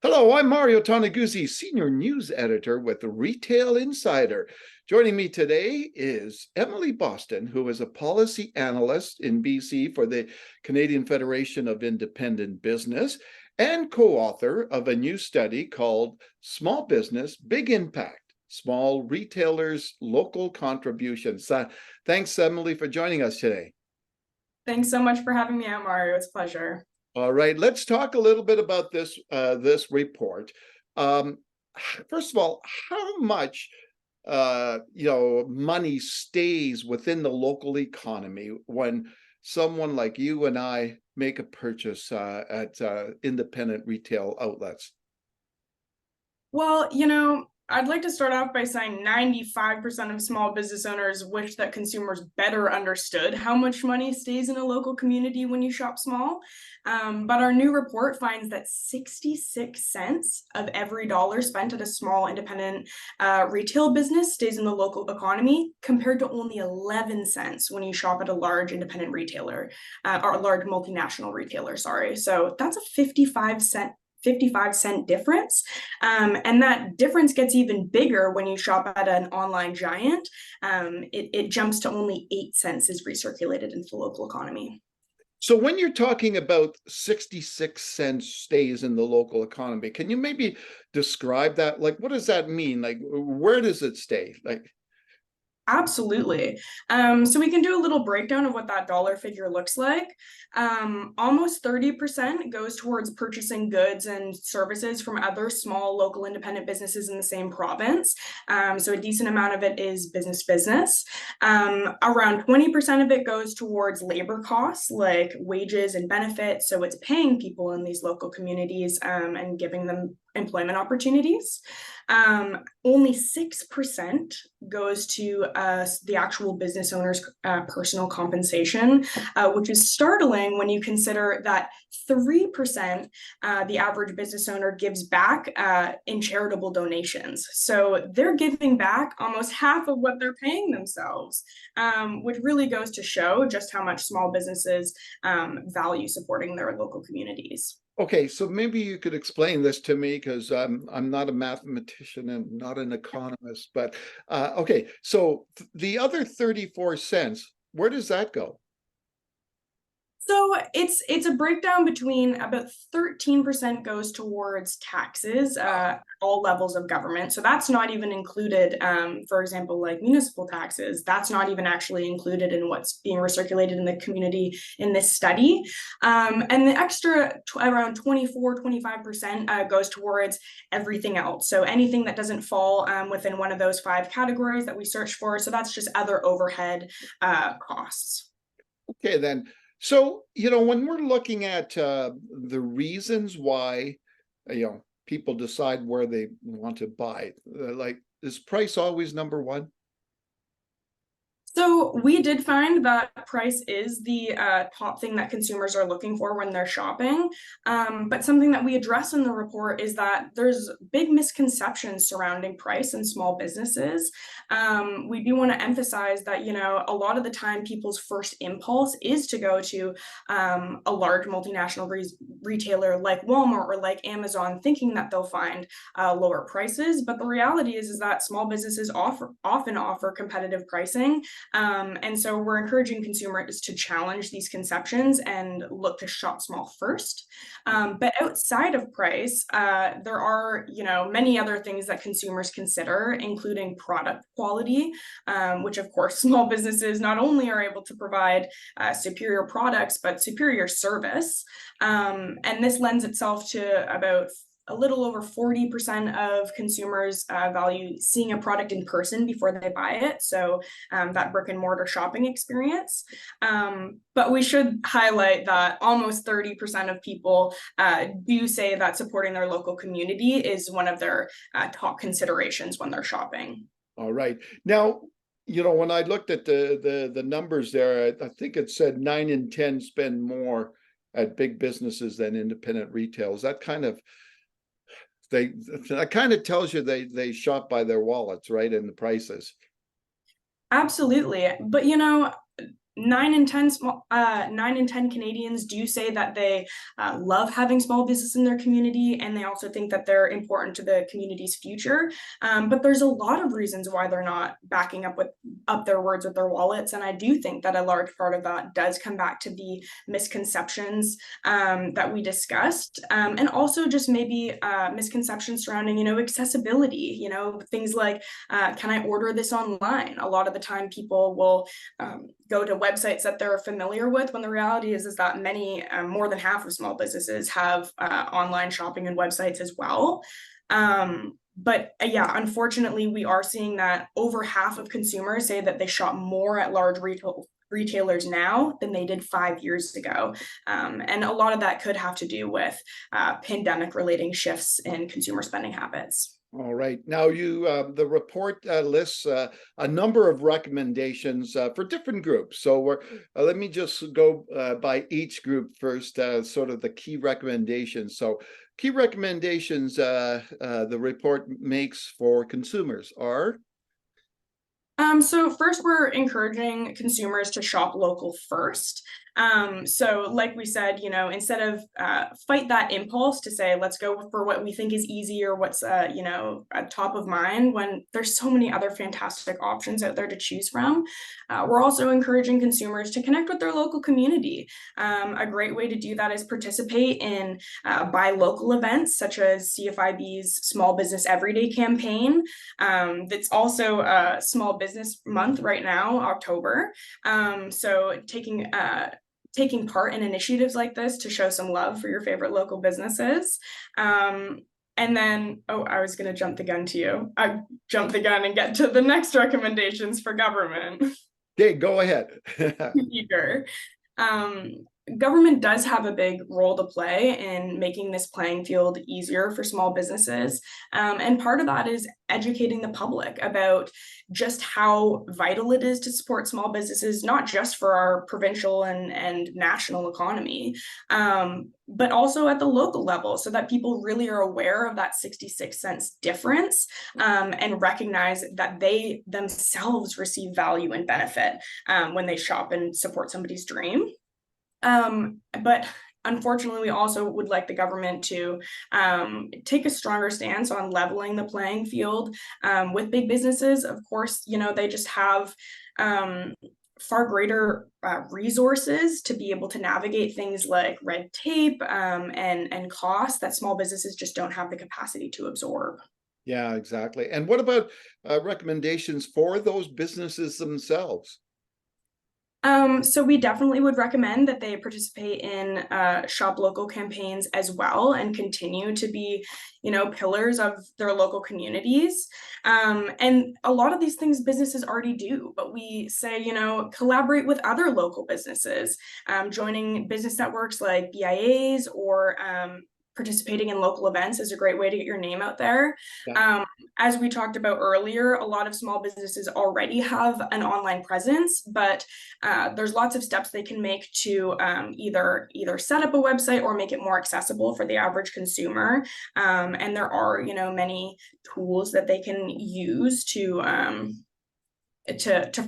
Hello, I'm Mario Toneguzzi, Senior News Editor with the Retail Insider. Joining me today is Emily Boston, who is a policy analyst in BC for the Canadian Federation of Independent Business and co-author of a new study called Small Business, Big Impact, Small Retailers' Local Contributions. Thanks, Emily, for joining us today. Thanks so much for having me out, Mario. It's a pleasure. All right, let's talk a little bit about this report. First of all, how much money stays within the local economy when someone like you and I make a purchase at independent retail outlets? Well, I'd like to start off by saying 95% of small business owners wish that consumers better understood how much money stays in a local community when you shop small. But our new report finds that 66 cents of every dollar spent at a small independent retail business stays in the local economy, compared to only 11 cents when you shop at a large independent retailer or a large multinational retailer, sorry. So that's a 55 cent difference. And that difference gets even bigger when you shop at an online giant. It jumps to only 8 cents is recirculated into the local economy. So when you're talking about 66 cents stays in the local economy, can you maybe describe that? Like, what does that mean? Like, where does it stay? Absolutely. So we can do a little breakdown of what that dollar figure looks like. Almost 30% goes towards purchasing goods and services from other small local independent businesses in the same province. So a decent amount of it is business. Around 20% of it goes towards labor costs like wages and benefits. So it's paying people in these local communities and giving them employment opportunities. Only 6% goes to the actual business owner's personal compensation, which is startling when you consider that 3% the average business owner gives back in charitable donations. So they're giving back almost half of what they're paying themselves, which really goes to show just how much small businesses value supporting their local communities. Okay, so maybe you could explain this to me because I'm not a mathematician and not an economist. But okay, so the other 34 cents, where does that go? So it's a breakdown between about 13% goes towards taxes, all levels of government. So that's not even included, for example, like municipal taxes. That's not even actually included in what's being recirculated in the community in this study. And the extra around 25% goes towards everything else. So anything that doesn't fall within one of those 5 categories that we searched for. So that's just other overhead costs. Okay, then. So, when we're looking at the reasons why, people decide where they want to buy, like, is price always number one? So we did find that price is the top thing that consumers are looking for when they're shopping. But something that we address in the report is that there's big misconceptions surrounding price in small businesses. We do want to emphasize that, a lot of the time people's first impulse is to go to a large multinational retailer like Walmart or like Amazon, thinking that they'll find lower prices. But the reality is that small businesses often offer competitive pricing. And so we're encouraging consumers to challenge these conceptions and look to shop small first. But outside of price, there are, many other things that consumers consider, including product quality, which of course small businesses not only are able to provide superior products, but superior service. And this lends itself to about a little over 40% of consumers value seeing a product in person before they buy it. So that brick and mortar shopping experience. But we should highlight that almost 30% of people do say that supporting their local community is one of their top considerations when they're shopping. All right. Now, when I looked at the numbers there, I think it said 9 in 10 spend more at big businesses than independent retail. Is that that kind of tells you they shop by their wallets, right? And the prices. Absolutely. But 9 in 10 Canadians do say that they love having small business in their community, and they also think that they're important to the community's future. But there's a lot of reasons why they're not backing up their words with their wallets, and I do think that a large part of that does come back to the misconceptions that we discussed, and also just maybe misconceptions surrounding, accessibility. Things like, can I order this online? A lot of the time, people will go to websites that they're familiar with, when the reality is that many, more than half of small businesses have online shopping and websites as well. But yeah, unfortunately, we are seeing that over half of consumers say that they shop more at large retailers now than they did 5 years ago. And a lot of that could have to do with pandemic relating shifts in consumer spending habits. All right. Now, the report lists a number of recommendations for different groups. So let me just go by each group first, sort of the key recommendations. So key recommendations the report makes for consumers are? So first, we're encouraging consumers to shop local first. So like we said, instead of fight that impulse to say, let's go for what we think is easy or what's, at top of mind, when there's so many other fantastic options out there to choose from. We're also encouraging consumers to connect with their local community. A great way to do that is participate in buy local events, such as CFIB's Small Business Everyday campaign. That's also a Small Business Month right now, October. So taking part in initiatives like this to show some love for your favorite local businesses. And then, I was going to jump the gun to you. I jumped the gun and get to the next recommendations for government. Okay, go ahead. Eager. Government does have a big role to play in making this playing field easier for small businesses. And part of that is educating the public about just how vital it is to support small businesses, not just for our provincial and national economy, but also at the local level, so that people really are aware of that 66 cents difference, and recognize that they themselves receive value and benefit when they shop and support somebody's dream. But unfortunately, we also would like the government to take a stronger stance on leveling the playing field with big businesses. Of course, they just have far greater resources to be able to navigate things like red tape and costs that small businesses just don't have the capacity to absorb. Yeah, exactly. And what about recommendations for those businesses themselves? So we definitely would recommend that they participate in shop local campaigns as well, and continue to be, pillars of their local communities. And a lot of these things businesses already do, but we say, collaborate with other local businesses, joining business networks like BIAs, or participating in local events is a great way to get your name out there. Yeah. As we talked about earlier, a lot of small businesses already have an online presence, but there's lots of steps they can make to either set up a website or make it more accessible for the average consumer. And there are, many tools that they can use to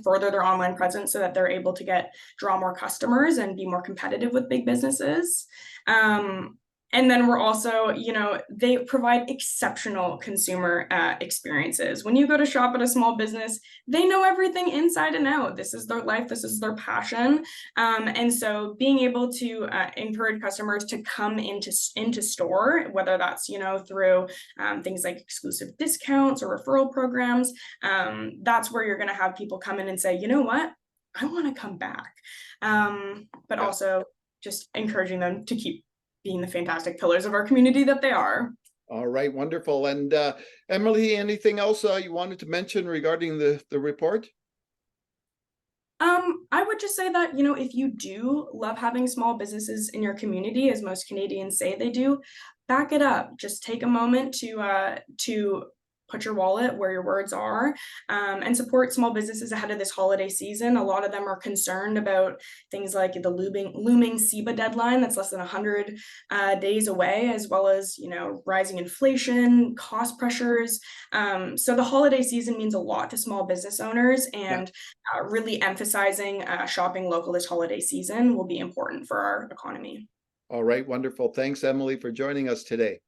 further their online presence, so that they're able to draw more customers and be more competitive with big businesses. And then we're also, they provide exceptional consumer experiences. When you go to shop at a small business, they know everything inside and out. This is their life, this is their passion. And so being able to encourage customers to come into store, whether that's, through things like exclusive discounts or referral programs, that's where you're going to have people come in and say, you know what, I want to come back. But also just encouraging them to keep being the fantastic pillars of our community that they are. All right, wonderful. And Emily, anything else you wanted to mention regarding the report? I would just say that, if you do love having small businesses in your community, as most Canadians say they do, back it up. Just take a moment to put your wallet where your words are, and support small businesses ahead of this holiday season. A lot of them are concerned about things like the looming SEBA deadline that's less than 100 days away, as well as, rising inflation, cost pressures. So the holiday season means a lot to small business owners, and really emphasizing shopping local this holiday season will be important for our economy. All right, wonderful. Thanks, Emily, for joining us today.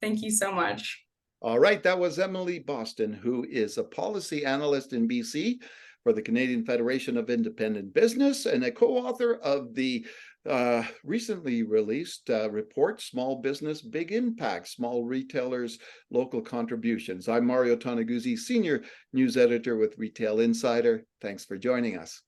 Thank you so much. All right, that was Emily Boston, who is a policy analyst in BC for the Canadian Federation of Independent Business and a co-author of the recently released report, Small Business, Big Impact, Small Retailers, Local Contributions. I'm Mario Toneguzzi, Senior News Editor with Retail Insider. Thanks for joining us.